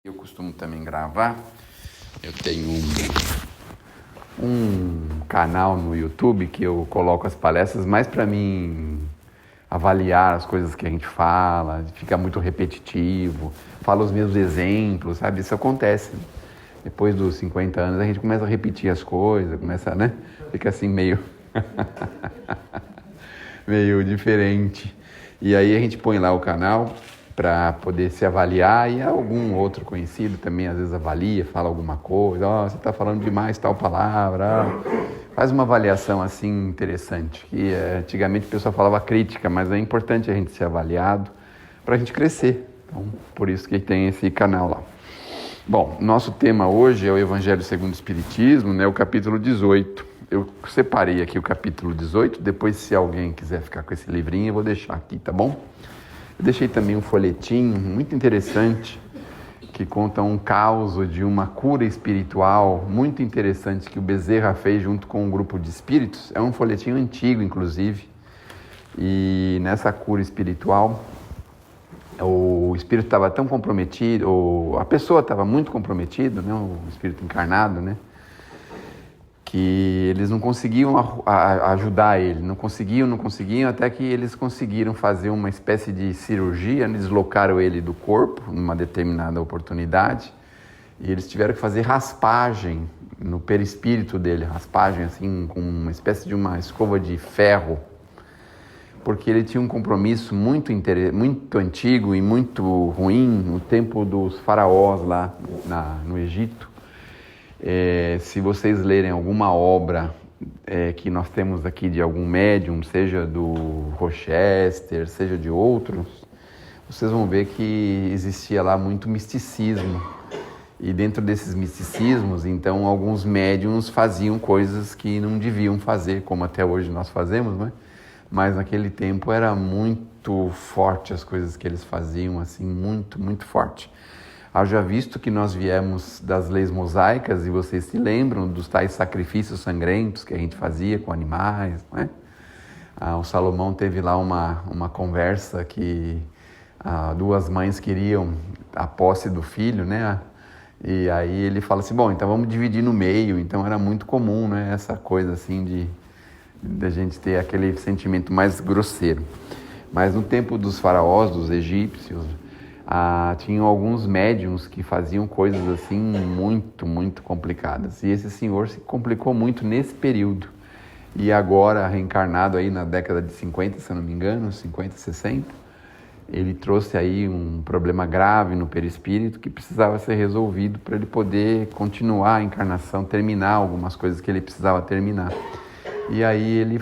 Eu costumo também gravar. Eu tenho um canal no YouTube que eu coloco as palestras mais para mim avaliar as coisas que a gente fala, fica muito repetitivo, fala os mesmos exemplos, sabe? Isso acontece. Depois dos 50 anos a gente começa a repetir as coisas, começa, né? Fica assim meio meio diferente. E aí a gente põe lá o canal para poder se avaliar e algum outro conhecido também às vezes avalia, fala alguma coisa, você está falando demais tal palavra, faz uma avaliação assim interessante. E antigamente o pessoal falava crítica, mas é importante a gente ser avaliado para a gente crescer. Então, por isso que tem esse canal lá. Bom, nosso tema hoje é o Evangelho segundo o Espiritismo, né, o capítulo 18. Eu separei aqui o capítulo 18, depois se alguém quiser ficar com esse livrinho, eu vou deixar aqui, tá bom? Eu deixei também um folhetinho muito interessante, que conta um caso de uma cura espiritual muito interessante que o Bezerra fez junto com um grupo de espíritos. É um folhetinho antigo, inclusive, e nessa cura espiritual, o espírito estava tão comprometido, a pessoa estava muito comprometida, né, o espírito encarnado, né, que eles não conseguiam ajudar ele, não conseguiam, até que eles conseguiram fazer uma espécie de cirurgia, deslocaram ele do corpo numa determinada oportunidade, e eles tiveram que fazer raspagem no perispírito dele, raspagem assim com uma espécie de uma escova de ferro, porque ele tinha um compromisso muito antigo e muito ruim no tempo dos faraós lá no Egito. Se vocês lerem alguma obra que nós temos aqui de algum médium, seja do Rochester, seja de outros, vocês vão ver que existia lá muito misticismo. E dentro desses misticismos, então, alguns médiums faziam coisas que não deviam fazer, como até hoje nós fazemos, né? Mas naquele tempo era muito forte as coisas que eles faziam, assim, muito, muito forte. Haja visto que nós viemos das leis mosaicas e vocês se lembram dos tais sacrifícios sangrentos que a gente fazia com animais, não é? O Salomão teve lá uma conversa que duas mães queriam a posse do filho, né? E aí ele fala assim, bom, então vamos dividir no meio. Então era muito comum, né? Essa coisa assim de a gente ter aquele sentimento mais grosseiro. Mas no tempo dos faraós, dos egípcios, tinham alguns médiums que faziam coisas assim muito, muito complicadas. E esse senhor se complicou muito nesse período. E agora, reencarnado aí na década de 50, se eu não me engano, 50, 60, ele trouxe aí um problema grave no perispírito que precisava ser resolvido para ele poder continuar a encarnação, terminar algumas coisas que ele precisava terminar. E aí ele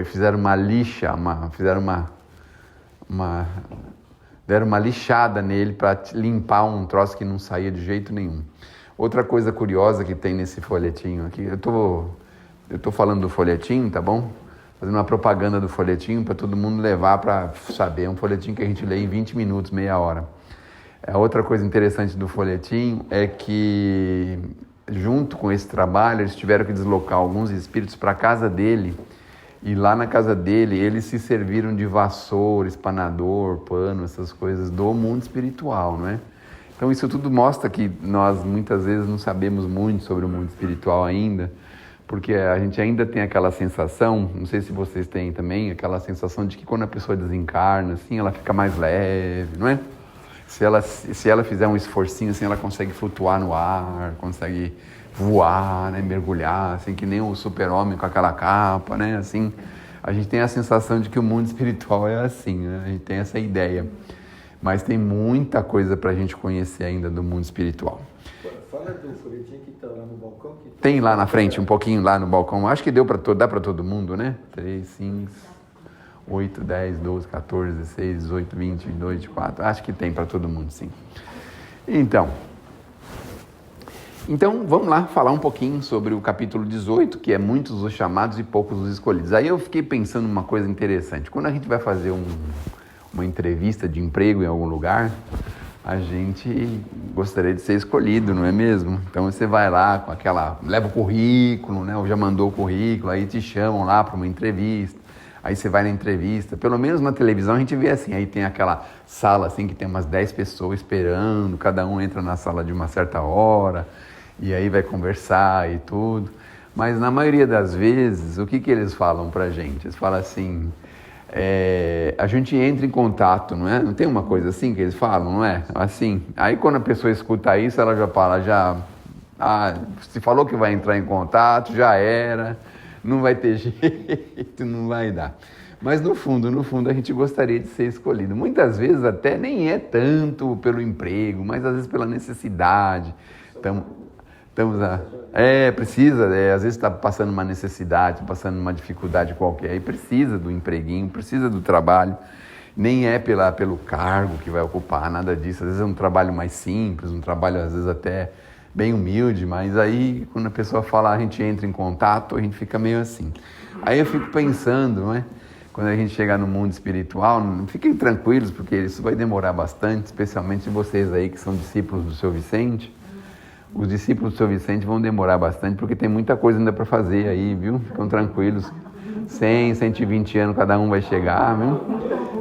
fizeram uma lixa, deram uma lixada nele para limpar um troço que não saía de jeito nenhum. Outra coisa curiosa que tem nesse folhetinho aqui, eu tô falando do folhetinho, tá bom? Fazendo uma propaganda do folhetinho para todo mundo levar para saber. É um folhetinho que a gente lê em 20 minutos, meia hora. Outra coisa interessante do folhetinho é que, junto com esse trabalho, eles tiveram que deslocar alguns espíritos para a casa dele. E lá na casa dele, eles se serviram de vassoura, espanador, pano, essas coisas do mundo espiritual, não é? Então isso tudo mostra que nós muitas vezes não sabemos muito sobre o mundo espiritual ainda, porque a gente ainda tem aquela sensação, não sei se vocês têm também, aquela sensação de que quando a pessoa desencarna, assim, ela fica mais leve, não é? Se ela fizer um esforcinho, assim, ela consegue flutuar no ar, consegue voar, né, mergulhar, assim, que nem o super-homem com aquela capa, né, assim, a gente tem a sensação de que o mundo espiritual é assim, né, a gente tem essa ideia, mas tem muita coisa para a gente conhecer ainda do mundo espiritual. Fala do folhetinho que está lá no balcão. Tem lá na frente, um pouquinho lá no balcão, acho que dá para todo mundo, né, 3, 5, 8, 10, 12, 14, 16, 18, 20, 22, 24, acho que tem para todo mundo, sim. Então, vamos lá falar um pouquinho sobre o capítulo 18, que é muitos os chamados e poucos os escolhidos. Aí eu fiquei pensando numa coisa interessante. Quando a gente vai fazer uma entrevista de emprego em algum lugar, a gente gostaria de ser escolhido, não é mesmo? Então você vai lá com leva o currículo, né? Ou já mandou o currículo, aí te chamam lá para uma entrevista. Aí você vai na entrevista, pelo menos na televisão a gente vê assim, aí tem aquela sala assim que tem umas 10 pessoas esperando, cada um entra na sala de uma certa hora, e aí vai conversar e tudo. Mas na maioria das vezes, o que eles falam pra gente? Eles falam assim, a gente entra em contato, não é? Não tem uma coisa assim que eles falam, não é? Assim, aí quando a pessoa escuta isso, ela já fala, se falou que vai entrar em contato, já era, não vai ter jeito, não vai dar. Mas no fundo, a gente gostaria de ser escolhido. Muitas vezes até nem é tanto pelo emprego, mas às vezes pela necessidade. Precisa, às vezes está passando uma necessidade, passando uma dificuldade qualquer, e precisa do empreguinho, precisa do trabalho. Nem é pelo cargo que vai ocupar, nada disso. Às vezes é um trabalho mais simples, um trabalho às vezes até bem humilde, mas aí quando a pessoa fala, a gente entra em contato, a gente fica meio assim. Aí eu fico pensando, não é? Quando a gente chegar no mundo espiritual, fiquem tranquilos, porque isso vai demorar bastante, especialmente vocês aí que são discípulos do Seu Vicente. Os discípulos do Seu Vicente vão demorar bastante, porque tem muita coisa ainda para fazer aí, viu? Ficam tranquilos. 100, 120 anos cada um vai chegar, viu?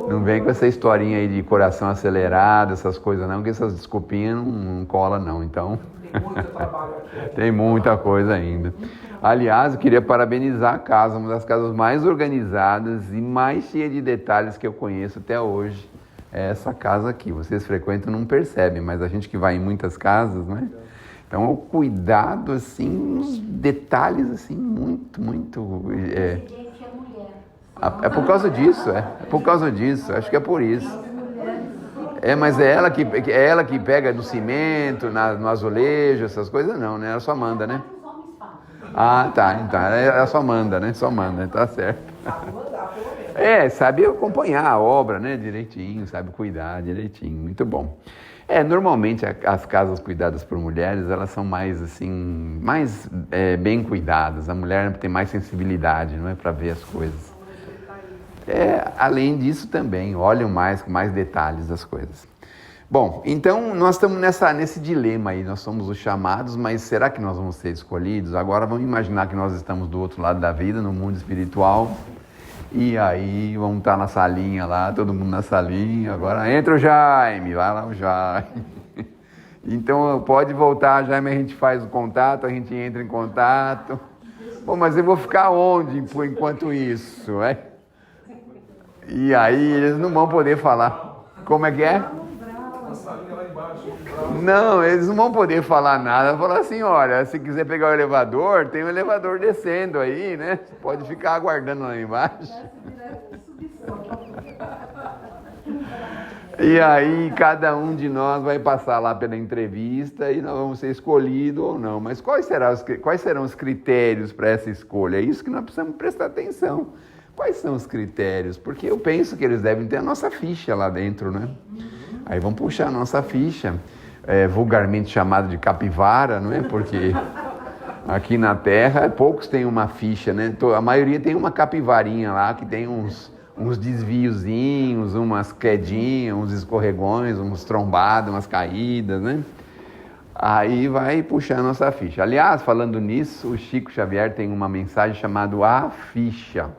Não vem com essa historinha aí de coração acelerado, essas coisas não, que essas desculpinhas não colam não, então... Tem muita coisa ainda. Aliás, eu queria parabenizar a casa, uma das casas mais organizadas e mais cheias de detalhes que eu conheço até hoje. É essa casa aqui. Vocês frequentam não percebem, mas a gente que vai em muitas casas, né? Então, o cuidado, assim, nos detalhes, assim, muito. É por causa disso, é por causa disso, acho que é por isso. Mas é ela que pega no cimento, no azulejo, essas coisas não, né? Ela só manda, né? Ah, tá, então ela só manda, né? Só manda, tá certo. Sabe acompanhar a obra, né? Direitinho, sabe cuidar direitinho, muito bom. Normalmente as casas cuidadas por mulheres, elas são mais assim, bem cuidadas. A mulher tem mais sensibilidade, não é, para ver as coisas. Além disso também, olham com mais detalhes as coisas. Bom, então nós estamos nesse dilema aí, nós somos os chamados, mas será que nós vamos ser escolhidos? Agora vamos imaginar que nós estamos do outro lado da vida, no mundo espiritual, e aí vamos estar na salinha lá, todo mundo na salinha, agora entra o Jaime, vai lá o Jaime. Então pode voltar, Jaime, a gente faz o contato, a gente entra em contato. Bom, mas eu vou ficar onde enquanto isso, é? E aí eles não vão poder falar. Como é que é? Não, eles não vão poder falar nada. Vão falar assim, olha, se quiser pegar o elevador, tem um elevador descendo aí, né? Você pode ficar aguardando lá embaixo. E aí cada um de nós vai passar lá pela entrevista e nós vamos ser escolhidos ou não. Mas quais serão os critérios para essa escolha? É isso que nós precisamos prestar atenção. Quais são os critérios? Porque eu penso que eles devem ter a nossa ficha lá dentro, né? Aí vão puxar a nossa ficha, vulgarmente chamada de capivara, não é? Porque aqui na Terra poucos têm uma ficha, né? A maioria tem uma capivarinha lá que tem uns desviozinhos, umas quedinhas, uns escorregões, uns trombadas, umas caídas, né? Aí vai puxar a nossa ficha. Aliás, falando nisso, o Chico Xavier tem uma mensagem chamada A Ficha.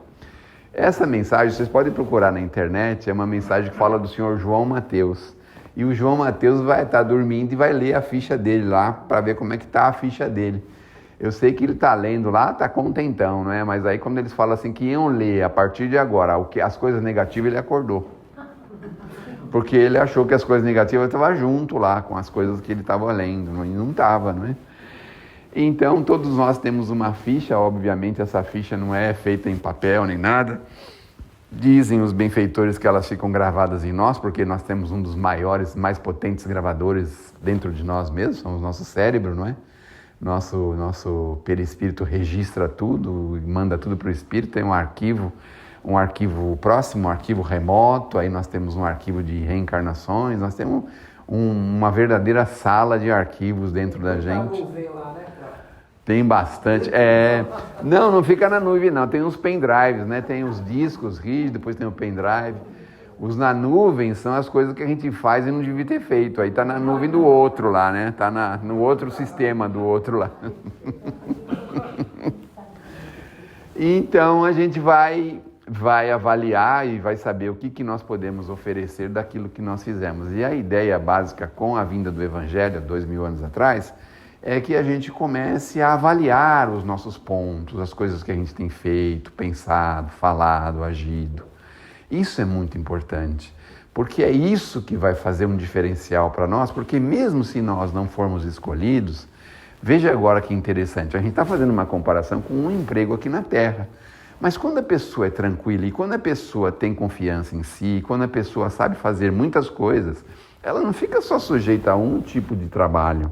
Essa mensagem, vocês podem procurar na internet, é uma mensagem que fala do senhor João Mateus. E o João Mateus vai estar dormindo e vai ler a ficha dele lá, para ver como é que está a ficha dele. Eu sei que ele está lendo lá, está contentão, não é? Mas aí quando eles falam assim que iam ler a partir de agora as coisas negativas, ele acordou. Porque ele achou que as coisas negativas estavam junto lá com as coisas que ele estava lendo, e não estava, não é? Então, todos nós temos uma ficha, obviamente essa ficha não é feita em papel nem nada. Dizem os benfeitores que elas ficam gravadas em nós, porque nós temos um dos maiores, mais potentes gravadores dentro de nós mesmos, somos nosso cérebro, não é? Nosso perispírito registra tudo, manda tudo para o espírito, tem um arquivo próximo, um arquivo remoto, aí nós temos um arquivo de reencarnações, nós temos uma verdadeira sala de arquivos dentro da gente. Tem bastante. Não fica na nuvem não, tem uns pendrives, né? Tem os discos rígidos, depois tem o pendrive. Os na nuvem são as coisas que a gente faz e não devia ter feito. Aí tá na nuvem do outro lá, né? Tá no outro sistema do outro lá. Então a gente vai vai avaliar e vai saber o que nós podemos oferecer daquilo que nós fizemos. E a ideia básica com a vinda do Evangelho, 2000 anos atrás, é que a gente comece a avaliar os nossos pontos, as coisas que a gente tem feito, pensado, falado, agido. Isso é muito importante, porque é isso que vai fazer um diferencial para nós, porque mesmo se nós não formos escolhidos, veja agora que interessante, a gente está fazendo uma comparação com um emprego aqui na Terra. Mas quando a pessoa é tranquila e quando a pessoa tem confiança em si, quando a pessoa sabe fazer muitas coisas, ela não fica só sujeita a um tipo de trabalho.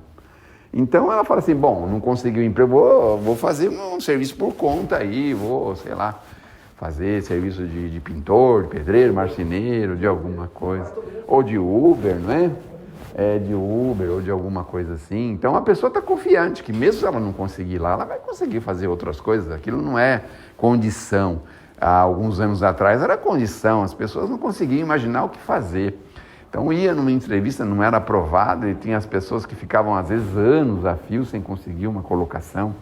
Então ela fala assim, bom, não consegui um emprego, vou fazer um serviço por conta aí, vou, sei lá, fazer serviço de pintor, de pedreiro, marceneiro, de alguma coisa. Ou de Uber, não é? De Uber ou de alguma coisa assim. Então a pessoa está confiante que mesmo se ela não conseguir lá, ela vai conseguir fazer outras coisas. Aquilo não é condição. Há alguns anos atrás era condição, as pessoas não conseguiam imaginar o que fazer. Então ia numa entrevista, não era aprovado e tinha as pessoas que ficavam às vezes anos a fio sem conseguir uma colocação.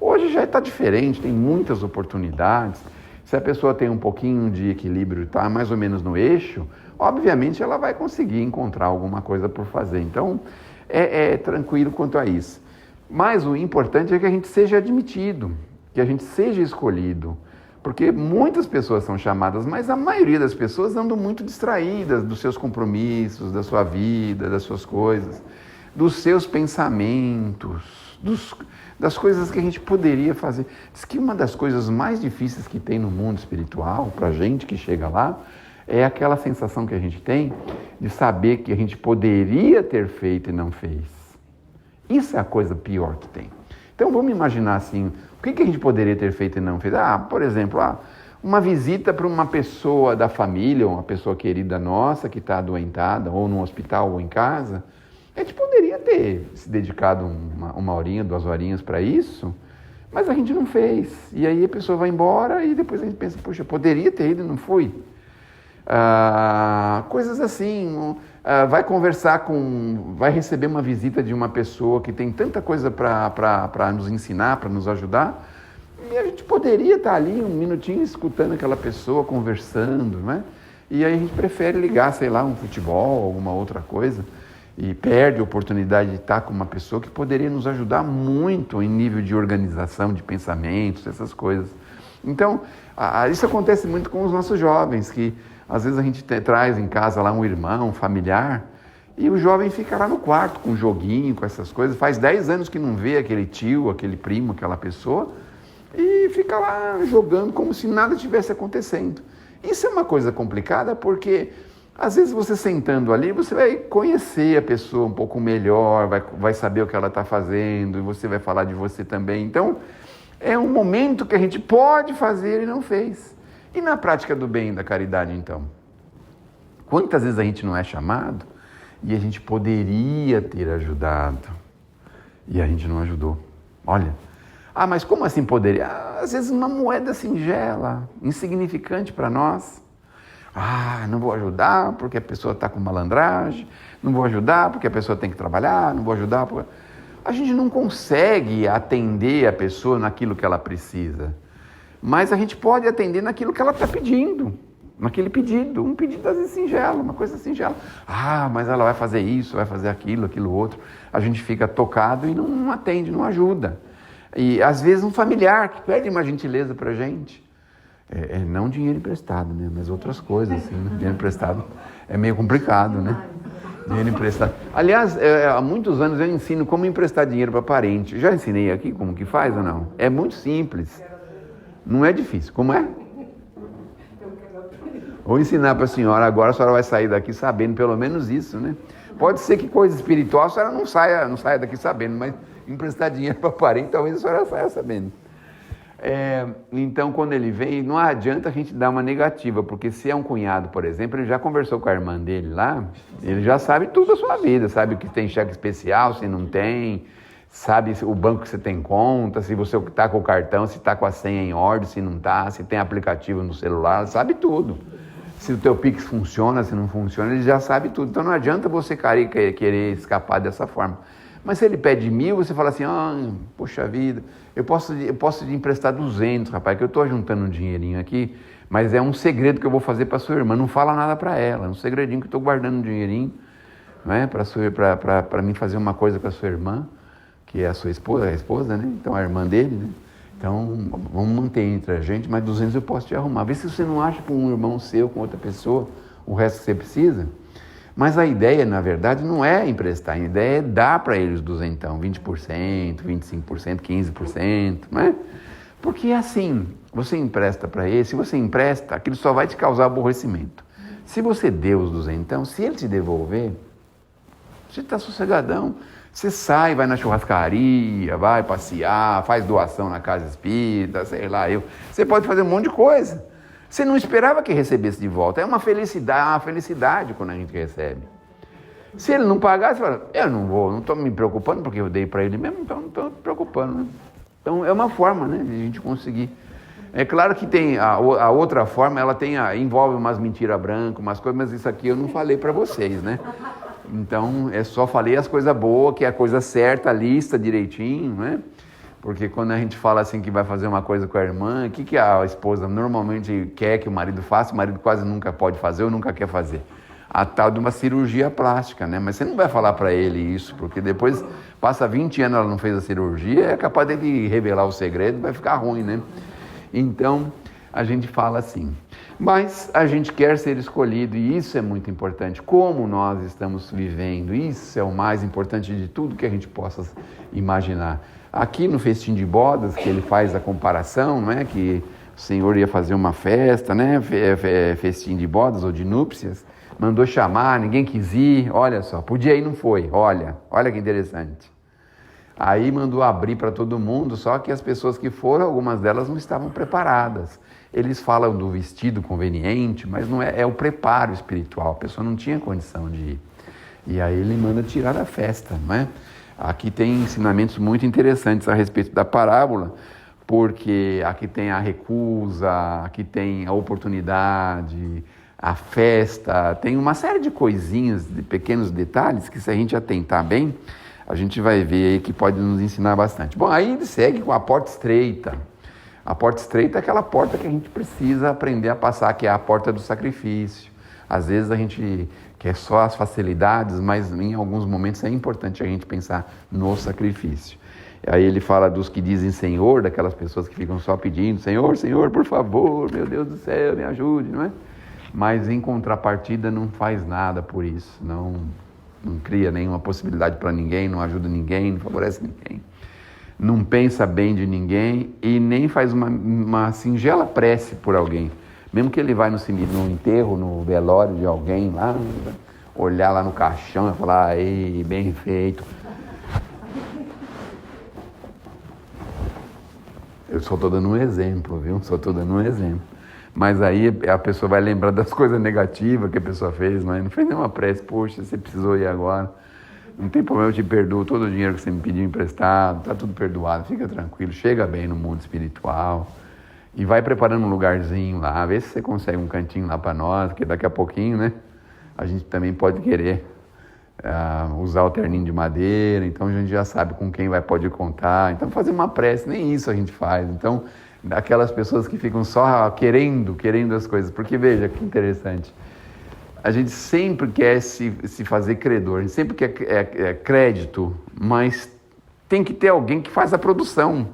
Hoje já está diferente, tem muitas oportunidades. Se a pessoa tem um pouquinho de equilíbrio, está mais ou menos no eixo, obviamente ela vai conseguir encontrar alguma coisa por fazer. Então, é tranquilo quanto a isso. Mas o importante é que a gente seja admitido, que a gente seja escolhido. Porque muitas pessoas são chamadas, mas a maioria das pessoas andam muito distraídas dos seus compromissos, da sua vida, das suas coisas, dos seus pensamentos, das coisas que a gente poderia fazer. Diz que uma das coisas mais difíceis que tem no mundo espiritual, para a gente que chega lá, é aquela sensação que a gente tem de saber que a gente poderia ter feito e não fez. Isso é a coisa pior que tem. Então vamos imaginar assim, o que a gente poderia ter feito e não fez? Por exemplo, uma visita para uma pessoa da família, uma pessoa querida nossa que está adoentada, ou no hospital ou em casa. A gente poderia ter se dedicado uma horinha, 2 horinhas para isso, mas a gente não fez. E aí a pessoa vai embora e depois a gente pensa, poxa, poderia ter ido e não fui. Coisas assim, vai receber uma visita de uma pessoa que tem tanta coisa para nos ensinar, para nos ajudar, e a gente poderia estar ali um minutinho escutando aquela pessoa, conversando, né? E aí a gente prefere ligar, sei lá, um futebol, alguma outra coisa, e perde a oportunidade de estar com uma pessoa que poderia nos ajudar muito em nível de organização, de pensamentos, essas coisas. Então, isso acontece muito com os nossos jovens, que às vezes a gente traz em casa lá um irmão, um familiar, e o jovem fica lá no quarto com um joguinho, com essas coisas. Faz 10 anos que não vê aquele tio, aquele primo, aquela pessoa, e fica lá jogando como se nada tivesse acontecendo. Isso é uma coisa complicada porque, às vezes você sentando ali, você vai conhecer a pessoa um pouco melhor, vai saber o que ela está fazendo, e você vai falar de você também. Então, é um momento que a gente pode fazer e não fez. E na prática do bem e da caridade, então? Quantas vezes a gente não é chamado e a gente poderia ter ajudado e a gente não ajudou? Olha, mas como assim poderia? Às vezes uma moeda singela, insignificante para nós. Não vou ajudar porque a pessoa está com malandragem, não vou ajudar porque a pessoa tem que trabalhar, não vou ajudar porque... A gente não consegue atender a pessoa naquilo que ela precisa. Mas a gente pode atender naquilo que ela está pedindo, naquele pedido, um pedido às vezes singelo, uma coisa singela. Mas ela vai fazer isso, vai fazer aquilo outro. A gente fica tocado e não atende, não ajuda. E às vezes um familiar que pede uma gentileza para a gente, não dinheiro emprestado, né? Mas outras coisas, assim, né? Dinheiro emprestado é meio complicado, né? Dinheiro emprestado. Aliás, há muitos anos eu ensino como emprestar dinheiro para parente. Já ensinei aqui como que faz ou não? É muito simples. Não é difícil. Como é? Vou ensinar para a senhora, agora a senhora vai sair daqui sabendo pelo menos isso, né? Pode ser que coisa espiritual a senhora não saia daqui sabendo, mas emprestar dinheiro para parente talvez a senhora saia sabendo. Então, quando ele vem, não adianta a gente dar uma negativa, porque se é um cunhado, por exemplo, ele já conversou com a irmã dele lá, ele já sabe tudo da sua vida, sabe o que tem cheque especial, se não tem, sabe o banco que você tem conta, se você está com o cartão, se está com a senha em ordem, se não está, se tem aplicativo no celular, sabe tudo. Se o teu Pix funciona, se não funciona, ele já sabe tudo. Então não adianta você querer escapar dessa forma. Mas se ele pede 1.000, você fala assim, poxa vida, eu posso te emprestar 200, rapaz, que eu estou juntando um dinheirinho aqui, Mas é um segredo que eu vou fazer para sua irmã, não fala nada para ela, é um segredinho que eu estou guardando um dinheirinho, né, para mim fazer uma coisa com a sua irmã, que é a sua esposa, né? Então a irmã dele, né? Então vamos manter entre a gente, mas 200 eu posso te arrumar. Vê se você não acha com um irmão seu, com outra pessoa, o resto que você precisa. Mas a ideia, na verdade, não é emprestar, a ideia é dar para eles 200, 20%, 25%, 15%, né? Porque assim, você empresta para ele, se você empresta, aquilo só vai te causar aborrecimento. Se você deu os 200, se ele te devolver, você está sossegadão. Você sai, vai na churrascaria, vai passear, faz doação na casa espírita, sei lá, você pode fazer um monte de coisa. Você não esperava que recebesse de volta. É uma felicidade quando a gente recebe. Se ele não pagar, você fala, eu não estou me preocupando porque eu dei para ele mesmo, então não estou me preocupando. Né? Então é uma forma, né, de a gente conseguir. É claro que tem a outra forma, ela envolve umas mentiras brancas, umas coisas, mas isso aqui eu não falei para vocês, né? Então, só falei as coisas boas, que é a coisa certa, a lista direitinho, né? Porque quando a gente fala assim que vai fazer uma coisa com a irmã, o que a esposa normalmente quer que o marido faça, o marido quase nunca pode fazer ou nunca quer fazer? A tal de uma cirurgia plástica, né? Mas você não vai falar para ele isso, porque depois passa 20 anos ela não fez a cirurgia, é capaz dele revelar o segredo, vai ficar ruim, né? Então, a gente fala assim. Mas a gente quer ser escolhido e isso é muito importante. Como nós estamos vivendo, isso é o mais importante de tudo que a gente possa imaginar. Aqui no festim de bodas, que ele faz a comparação, não é? Que o Senhor ia fazer uma festa, né? Festim de bodas ou de núpcias, mandou chamar, ninguém quis ir, olha só, podia ir, não foi, olha que interessante. Aí mandou abrir para todo mundo, só que as pessoas que foram, algumas delas não estavam preparadas. Eles falam do vestido conveniente, mas não é o preparo espiritual, a pessoa não tinha condição de ir. E aí ele manda tirar da festa, não é? Aqui tem ensinamentos muito interessantes a respeito da parábola, porque aqui tem a recusa, aqui tem a oportunidade, a festa, tem uma série de coisinhas, de pequenos detalhes, que se a gente atentar bem, a gente vai ver aí que pode nos ensinar bastante. Bom, aí ele segue com a porta estreita. A porta estreita é aquela porta que a gente precisa aprender a passar, que é a porta do sacrifício. Às vezes a gente quer só as facilidades, mas em alguns momentos é importante a gente pensar no sacrifício. Aí ele fala dos que dizem Senhor, daquelas pessoas que ficam só pedindo, Senhor, Senhor, por favor, meu Deus do céu, me ajude, não é? Mas em contrapartida não faz nada por isso, não cria nenhuma possibilidade para ninguém, não ajuda ninguém, não favorece ninguém. Não pensa bem de ninguém e nem faz uma singela prece por alguém. Mesmo que ele vai no enterro, no velório de alguém lá, olhar lá no caixão e falar, ei, bem feito. Eu só estou dando um exemplo, viu? Só estou dando um exemplo. Mas aí a pessoa vai lembrar das coisas negativas que a pessoa fez, mas não fez nenhuma prece, poxa, você precisou ir agora. Não tem problema, eu te perdoo todo o dinheiro que você me pediu emprestado, está tudo perdoado, fica tranquilo, chega bem no mundo espiritual e vai preparando um lugarzinho lá, vê se você consegue um cantinho lá para nós, porque daqui a pouquinho, né, a gente também pode querer usar o terninho de madeira, então a gente já sabe com quem pode contar, então fazer uma prece, nem isso a gente faz, então aquelas pessoas que ficam só querendo as coisas, porque veja que interessante, a gente sempre quer se fazer credor, a gente sempre quer crédito, mas tem que ter alguém que faz a produção.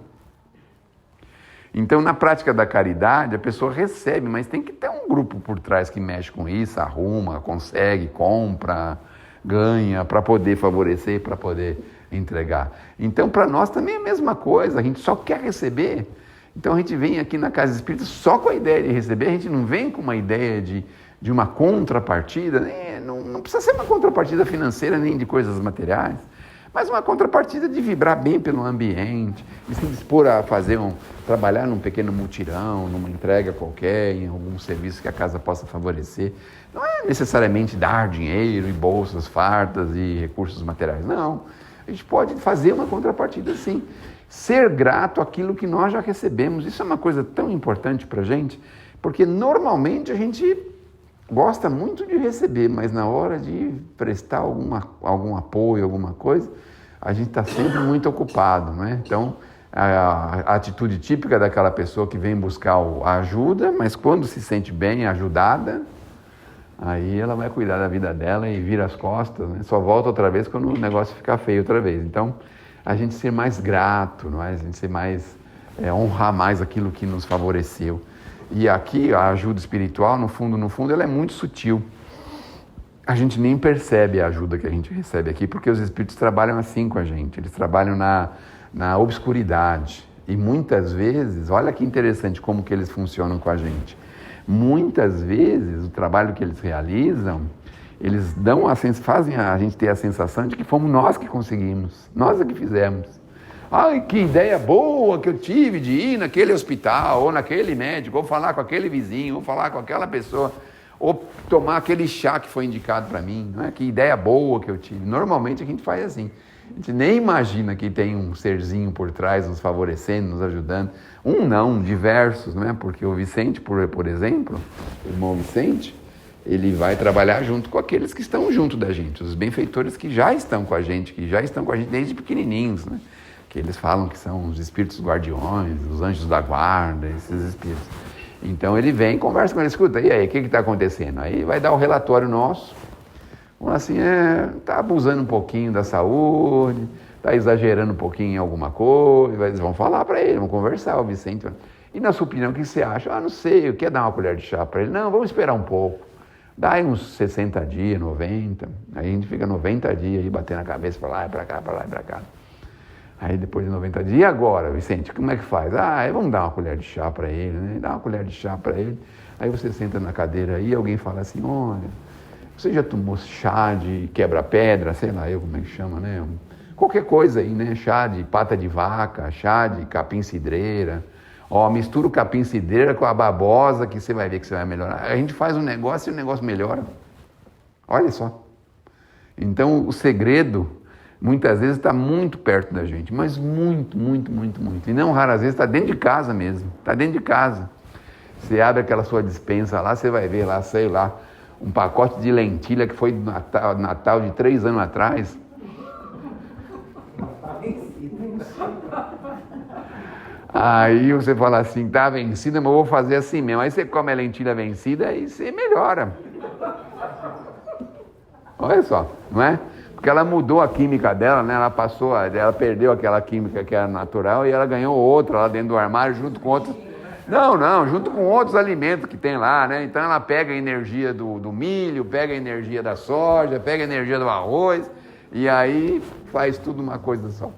Então, na prática da caridade, a pessoa recebe, mas tem que ter um grupo por trás que mexe com isso, arruma, consegue, compra, ganha, para poder favorecer, para poder entregar. Então, para nós também é a mesma coisa, a gente só quer receber. Então, a gente vem aqui na Casa Espírita só com a ideia de receber, a gente não vem com uma ideia de uma contrapartida, não precisa ser uma contrapartida financeira nem de coisas materiais, mas uma contrapartida de vibrar bem pelo ambiente, de se dispor a trabalhar num pequeno mutirão, numa entrega qualquer, em algum serviço que a casa possa favorecer. Não é necessariamente dar dinheiro e bolsas fartas e recursos materiais, não. A gente pode fazer uma contrapartida sim. Ser grato àquilo que nós já recebemos, isso é uma coisa tão importante para a gente, porque normalmente a gente gosta muito de receber, mas na hora de prestar algum apoio, alguma coisa, a gente está sempre muito ocupado, né? Então, a atitude típica daquela pessoa que vem buscar a ajuda, mas quando se sente bem, ajudada, aí ela vai cuidar da vida dela e vira as costas, né? Só volta outra vez quando o negócio ficar feio outra vez. Então, a gente ser mais grato, não é? A gente ser mais, honrar mais aquilo que nos favoreceu. E aqui, a ajuda espiritual, no fundo, ela é muito sutil. A gente nem percebe a ajuda que a gente recebe aqui, porque os espíritos trabalham assim com a gente, eles trabalham na obscuridade. E muitas vezes, olha que interessante como que eles funcionam com a gente. Muitas vezes, o trabalho que eles realizam, eles fazem a gente ter a sensação de que fomos nós que conseguimos, nós é que fizemos. Ai, que ideia boa que eu tive de ir naquele hospital, ou naquele médico, ou falar com aquele vizinho, ou falar com aquela pessoa, ou tomar aquele chá que foi indicado para mim, não é? Que ideia boa que eu tive. Normalmente a gente faz assim. A gente nem imagina que tem um serzinho por trás nos favorecendo, nos ajudando. Não, diversos, não é? Porque o Vicente, por exemplo, o irmão Vicente, ele vai trabalhar junto com aqueles que estão junto da gente, os benfeitores que já estão com a gente desde pequenininhos, né? Que eles falam que são os espíritos guardiões, os anjos da guarda, esses espíritos. Então ele vem e conversa com ele, escuta, e aí, o que está acontecendo? Aí vai dar o relatório nosso, fala assim, está abusando um pouquinho da saúde, está exagerando um pouquinho em alguma coisa, eles vão falar para ele, vão conversar, o Vicente. E na sua opinião, o que você acha? Não sei, quer dar uma colher de chá para ele? Não, vamos esperar um pouco. Dá aí uns 60 dias, 90, aí a gente fica 90 dias aí batendo a cabeça para lá e para cá, para lá e para cá. Aí depois de 90 dias, e agora, Vicente, como é que faz? Vamos dar uma colher de chá para ele, né? Dá uma colher de chá para ele. Aí você senta na cadeira aí e alguém fala assim, olha, você já tomou chá de quebra-pedra, sei lá como é que chama, né? Qualquer coisa aí, né? Chá de pata de vaca, chá de capim-cidreira. Mistura o capim-cidreira com a babosa que você vai ver que você vai melhorar. A gente faz um negócio e o negócio melhora. Olha só. Então, o segredo, muitas vezes, está muito perto da gente, mas muito, muito, muito, muito. E não raras vezes está dentro de casa mesmo. Está dentro de casa. Você abre aquela sua despensa lá, você vai ver lá, sei lá, um pacote de lentilha que foi do Natal de 3 anos atrás. Aí você fala assim, tá vencida, mas eu vou fazer assim mesmo. Aí você come a lentilha vencida e você melhora. Olha só, não é? Porque ela mudou a química dela, né? Ela perdeu aquela química que era natural e ela ganhou outra lá dentro do armário junto com outros. Não, junto com outros alimentos que tem lá, né? Então ela pega a energia do milho, pega a energia da soja, pega a energia do arroz e aí faz tudo uma coisa só.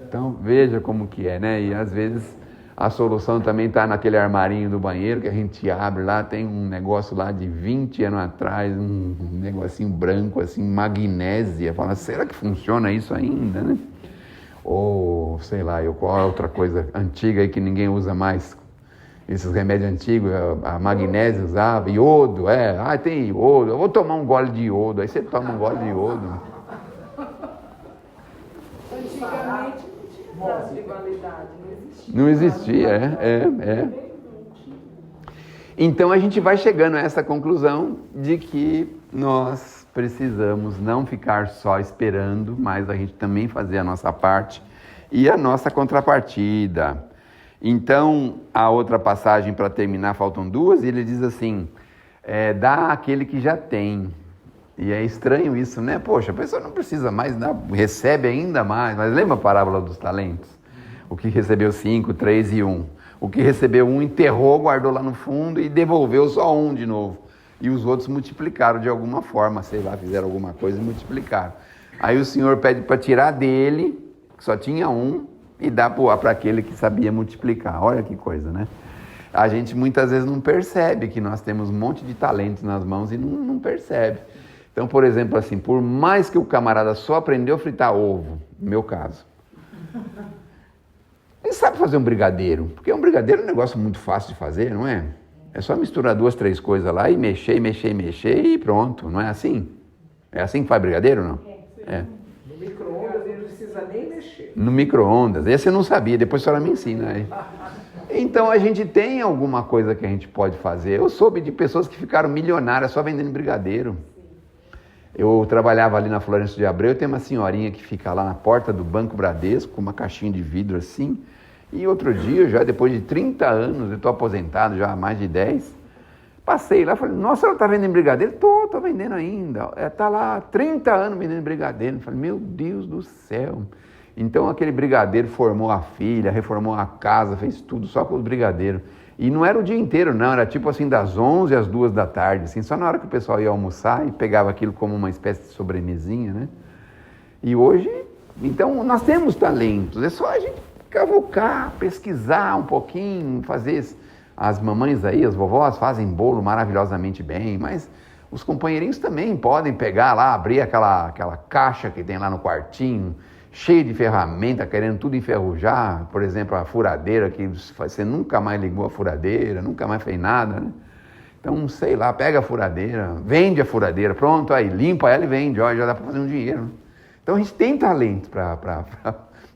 Então veja como que é, né? E às vezes a solução também está naquele armarinho do banheiro que a gente abre lá, tem um negócio lá de 20 anos atrás, um negocinho branco assim, magnésia. Fala, será que funciona isso ainda, né? Ou sei lá, qual é outra coisa antiga aí que ninguém usa mais? Esses remédios antigos, a magnésia usava, iodo, tem iodo, eu vou tomar um gole de iodo, aí você toma um gole de iodo. Antigamente não tinha prazo de validade, não existia, Então a gente vai chegando a essa conclusão de que nós precisamos não ficar só esperando, mas a gente também fazer a nossa parte e a nossa contrapartida. Então, a outra passagem para terminar, faltam 2, e ele diz assim, dá àquele que já tem. E é estranho isso, né? Poxa, a pessoa não precisa mais, recebe ainda mais. Mas lembra a parábola dos talentos? O que recebeu 5, 3 e 1. O que recebeu 1 enterrou, guardou lá no fundo e devolveu só 1 de novo. E os outros multiplicaram de alguma forma, sei lá, fizeram alguma coisa e multiplicaram. Aí o Senhor pede para tirar dele, que só tinha 1, e dá para aquele que sabia multiplicar. Olha que coisa, né? A gente muitas vezes não percebe que nós temos um monte de talentos nas mãos e não percebe. Então, por exemplo, assim, por mais que o camarada só aprendeu a fritar ovo, no meu caso, ele sabe fazer um brigadeiro, porque um brigadeiro é um negócio muito fácil de fazer, não é? É só misturar 2, 3 coisas lá e mexer e pronto, não é assim? É assim que faz brigadeiro, não? É. No micro-ondas ele não precisa nem mexer. No micro-ondas, esse eu não sabia, depois a senhora me ensina aí. Então a gente tem alguma coisa que a gente pode fazer. Eu soube de pessoas que ficaram milionárias só vendendo brigadeiro. Eu trabalhava ali na Florencio de Abreu, tem uma senhorinha que fica lá na porta do Banco Bradesco, com uma caixinha de vidro assim, E outro dia, já depois de 30 anos, eu estou aposentado já há mais de 10, passei lá, falei, nossa, ela está vendendo brigadeiro? Estou vendendo ainda. Está lá há 30 anos vendendo brigadeiro. Falei, meu Deus do céu. Então aquele brigadeiro formou a filha, reformou a casa, fez tudo só com os brigadeiros. E não era o dia inteiro não, era tipo assim das 11 às 2 da tarde, assim, só na hora que o pessoal ia almoçar e pegava aquilo como uma espécie de sobremesinha, né? E hoje, então nós temos talentos, é só a gente cavucar, pesquisar um pouquinho, fazer... As mamães aí, as vovós fazem bolo maravilhosamente bem, mas os companheirinhos também podem pegar lá, abrir aquela caixa que tem lá no quartinho, cheio de ferramenta, querendo tudo enferrujar, por exemplo, a furadeira, que você nunca mais ligou a furadeira, nunca mais fez nada, né? Então, sei lá, pega a furadeira, vende a furadeira, pronto, aí limpa ela e vende, ó, já dá para fazer um dinheiro. Né? Então a gente tem talento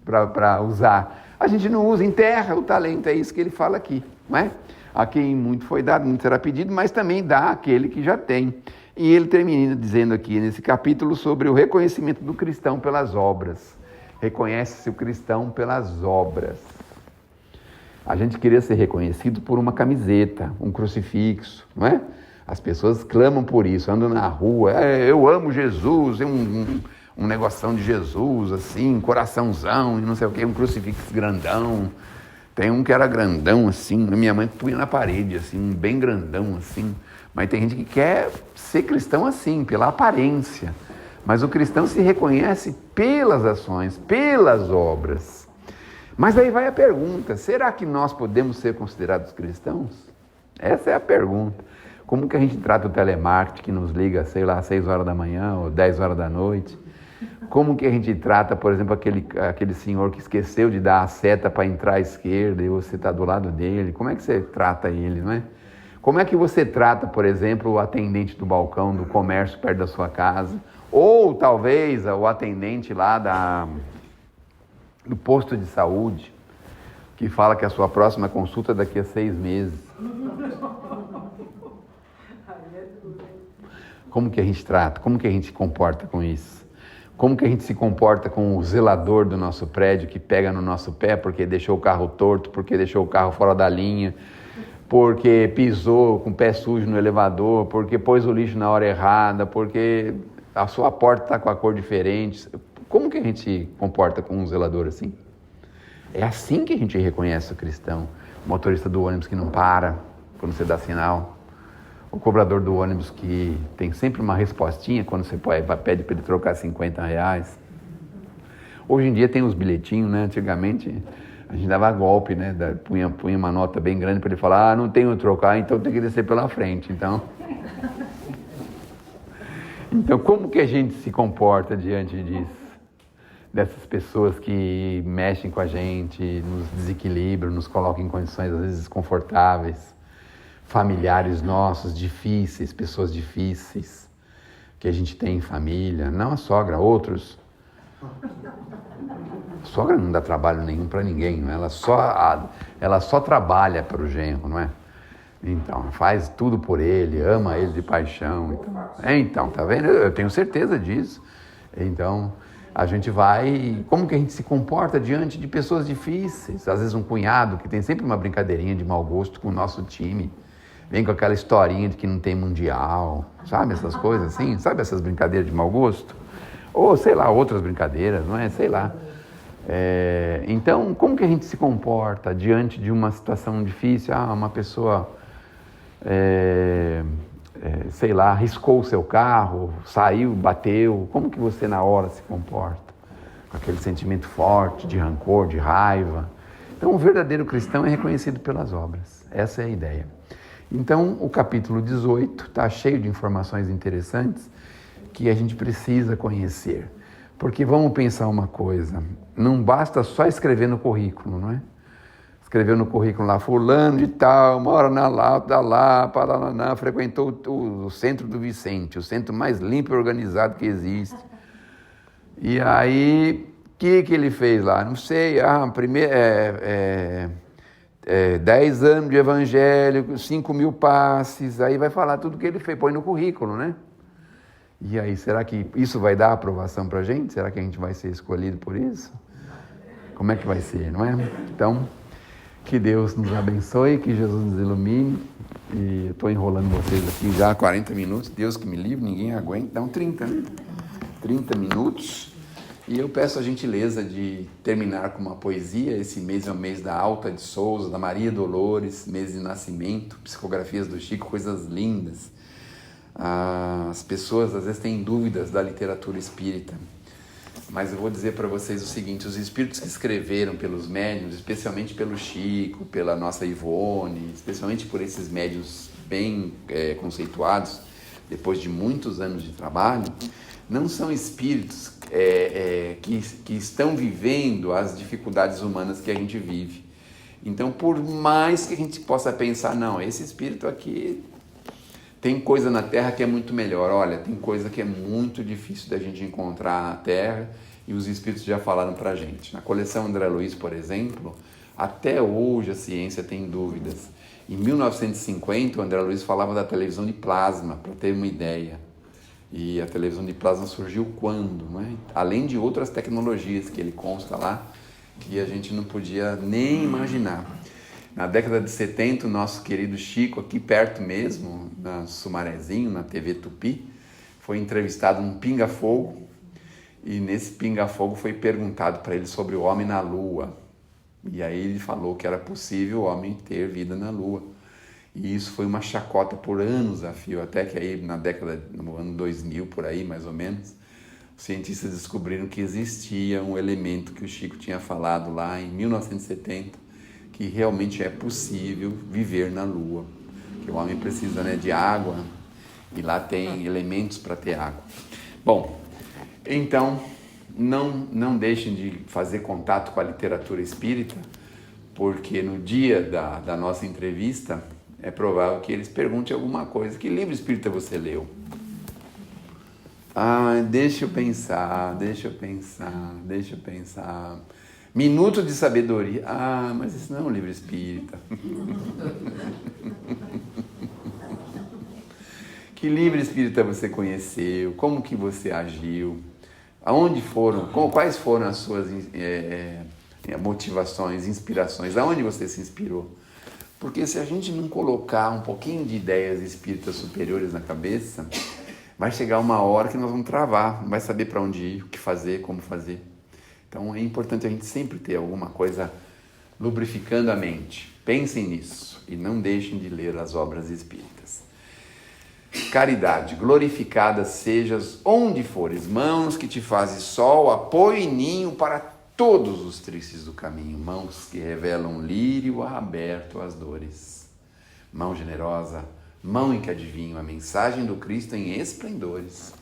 para usar. A gente não usa, enterra o talento, é isso que ele fala aqui, não é? A quem muito foi dado, muito será pedido, mas também dá àquele que já tem. E ele termina dizendo aqui nesse capítulo sobre o reconhecimento do cristão pelas obras. Reconhece-se o cristão pelas obras. A gente queria ser reconhecido por uma camiseta, um crucifixo, não é? As pessoas clamam por isso, andam na rua, eu amo Jesus, um negoção de Jesus, assim, coraçãozão, e não sei o que, um crucifixo grandão. Tem um que era grandão, assim, minha mãe punha na parede, assim, bem grandão, assim. Mas tem gente que quer ser cristão assim, pela aparência. Mas o cristão se reconhece pelas ações, pelas obras. Mas aí vai a pergunta, será que nós podemos ser considerados cristãos? Essa é a pergunta. Como que a gente trata o telemarketing que nos liga, sei lá, às 6 horas da manhã ou 10 horas da noite? Como que a gente trata, por exemplo, aquele senhor que esqueceu de dar a seta para entrar à esquerda e você está do lado dele? Como é que você trata ele, não é? Como é que você trata, por exemplo, o atendente do balcão do comércio perto da sua casa? Ou talvez o atendente lá do posto de saúde, que fala que a sua próxima consulta é daqui a 6 meses. Como que a gente trata? Como que a gente se comporta com isso? Como que a gente se comporta com o zelador do nosso prédio que pega no nosso pé porque deixou o carro torto, porque deixou o carro fora da linha, porque pisou com o pé sujo no elevador, porque pôs o lixo na hora errada, porque a sua porta está com a cor diferente? Como que a gente se comporta com um zelador assim? É assim que a gente reconhece o cristão. O motorista do ônibus que não para quando você dá sinal. O cobrador do ônibus que tem sempre uma respostinha quando você pede para ele trocar R$50. Hoje em dia tem os bilhetinhos, né? Antigamente a gente dava golpe, né? Punha uma nota bem grande para ele falar, não tenho trocar, então tem que descer pela frente. Então como que a gente se comporta diante disso? Dessas pessoas que mexem com a gente, nos desequilibram, nos colocam em condições às vezes desconfortáveis. Familiares nossos, difíceis, pessoas difíceis, que a gente tem em família, não a sogra, outros. A sogra não dá trabalho nenhum para ninguém, não é? Ela só trabalha para o genro, não é? Então, faz tudo por ele, ama ele de paixão. Então, tá vendo? Eu tenho certeza disso. Então, a gente vai... Como que a gente se comporta diante de pessoas difíceis? Às vezes um cunhado que tem sempre uma brincadeirinha de mau gosto com o nosso time, vem com aquela historinha de que não tem mundial, sabe essas coisas assim? Sabe essas brincadeiras de mau gosto? Ou, sei lá, outras brincadeiras, não é? Sei lá. Então, como que a gente se comporta diante de uma situação difícil? Uma pessoa, sei lá, riscou o seu carro, saiu, bateu. Como que você na hora se comporta? Com aquele sentimento forte de rancor, de raiva. Então, o verdadeiro cristão é reconhecido pelas obras. Essa é a ideia. Então, o capítulo 18 está cheio de informações interessantes que a gente precisa conhecer. Porque vamos pensar uma coisa, não basta só escrever no currículo, não é? Escreveu no currículo lá, fulano de tal, mora na lá, Paraná, frequentou o centro do Vicente, o centro mais limpo e organizado que existe. E aí, o que ele fez lá? Não sei, primeiro... 10 anos de evangelho, 5.000 passes, aí vai falar tudo que ele fez, põe no currículo, né? E aí, será que isso vai dar aprovação pra gente? Será que a gente vai ser escolhido por isso? Como é que vai ser, não é? Então, Que Deus nos abençoe, que Jesus nos ilumine. E eu estou enrolando vocês aqui já há 40 minutos. Deus que me livre, ninguém aguenta. Dá 30, né? 30 minutos. E eu peço a gentileza de terminar com uma poesia. Esse mês é o mês da Alta de Souza, da Maria Dolores, mês de nascimento, psicografias do Chico, coisas lindas. As pessoas às vezes têm dúvidas da literatura espírita. Mas eu vou dizer para vocês o seguinte, os espíritos que escreveram pelos médiuns, especialmente pelo Chico, pela nossa Ivone, especialmente por esses médiuns bem conceituados, depois de muitos anos de trabalho, não são espíritos que estão vivendo as dificuldades humanas que a gente vive. Então, por mais que a gente possa pensar, não, esse espírito aqui tem coisa na Terra que é muito melhor. Olha, tem coisa que é muito difícil da gente encontrar na Terra e os espíritos já falaram pra gente. Na coleção André Luiz, por exemplo, até hoje a ciência tem dúvidas. Em 1950, o André Luiz falava da televisão de plasma, para ter uma ideia. E a televisão de plasma surgiu quando? Não é? Além de outras tecnologias que ele consta lá, que a gente não podia nem imaginar. Na década de 70, o nosso querido Chico, aqui perto mesmo, na Sumarezinho, na TV Tupi, foi entrevistado num pinga-fogo, e nesse pinga-fogo foi perguntado para ele sobre o homem na Lua. E aí ele falou que era possível o homem ter vida na Lua. E isso foi uma chacota por anos a fio, até que aí no ano 2000, por aí mais ou menos, os cientistas descobriram que existia um elemento que o Chico tinha falado lá em 1970, que realmente é possível viver na Lua, que o homem precisa, né, de água, e lá tem elementos para ter água. Bom, então não deixem de fazer contato com a literatura espírita, porque no dia da nossa entrevista é provável que eles perguntem alguma coisa. Que livro espírita você leu? Deixa eu pensar. Minuto de Sabedoria. Mas isso não é um livro espírita. Que livro espírita você conheceu? Como que você agiu? Aonde foram? Quais foram as suas motivações, inspirações? Aonde você se inspirou? Porque se a gente não colocar um pouquinho de ideias espíritas superiores na cabeça, vai chegar uma hora que nós vamos travar, não vai saber para onde ir, o que fazer, como fazer. Então é importante a gente sempre ter alguma coisa lubrificando a mente. Pensem nisso e não deixem de ler as obras espíritas. Caridade, glorificada sejas onde fores, mãos que te fazem sol, apoio e ninho para todos os tristes do caminho, mãos que revelam lírio aberto às dores. Mão generosa, mão em que adivinho a mensagem do Cristo em esplendores.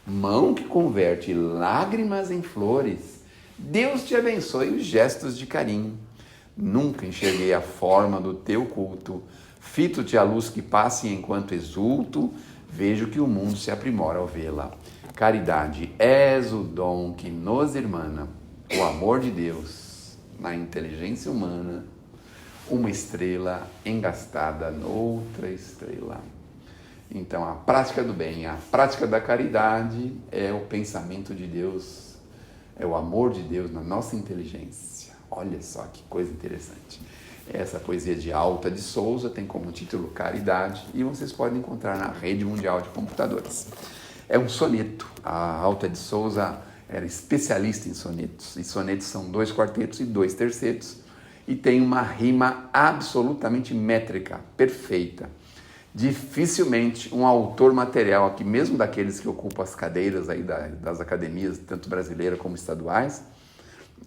Mão que converte lágrimas em flores. Deus te abençoe os gestos de carinho. Nunca enxerguei a forma do teu culto. Fito-te a luz que passe enquanto exulto. Vejo que o mundo se aprimora ao vê-la. Caridade, és o dom que nos irmana. O amor de Deus na inteligência humana. Uma estrela engastada noutra estrela. Então, a prática do bem, a prática da caridade é o pensamento de Deus, é o amor de Deus na nossa inteligência. Olha só que coisa interessante. Essa poesia de Alta de Souza tem como título Caridade e vocês podem encontrar na Rede Mundial de Computadores. É um soneto. A Alta de Souza era especialista em sonetos. E sonetos são 2 quartetos e 2 tercetos. E tem uma rima absolutamente métrica, perfeita. Dificilmente um autor material aqui, mesmo daqueles que ocupam as cadeiras aí das academias, tanto brasileiras como estaduais,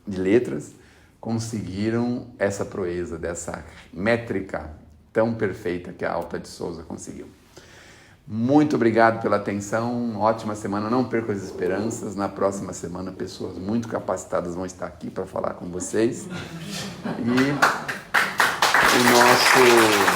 de letras, conseguiram essa proeza, dessa métrica tão perfeita que a Alta de Souza conseguiu. Muito obrigado pela atenção, ótima semana, não percam as esperanças. Na próxima semana, pessoas muito capacitadas vão estar aqui para falar com vocês. E o nosso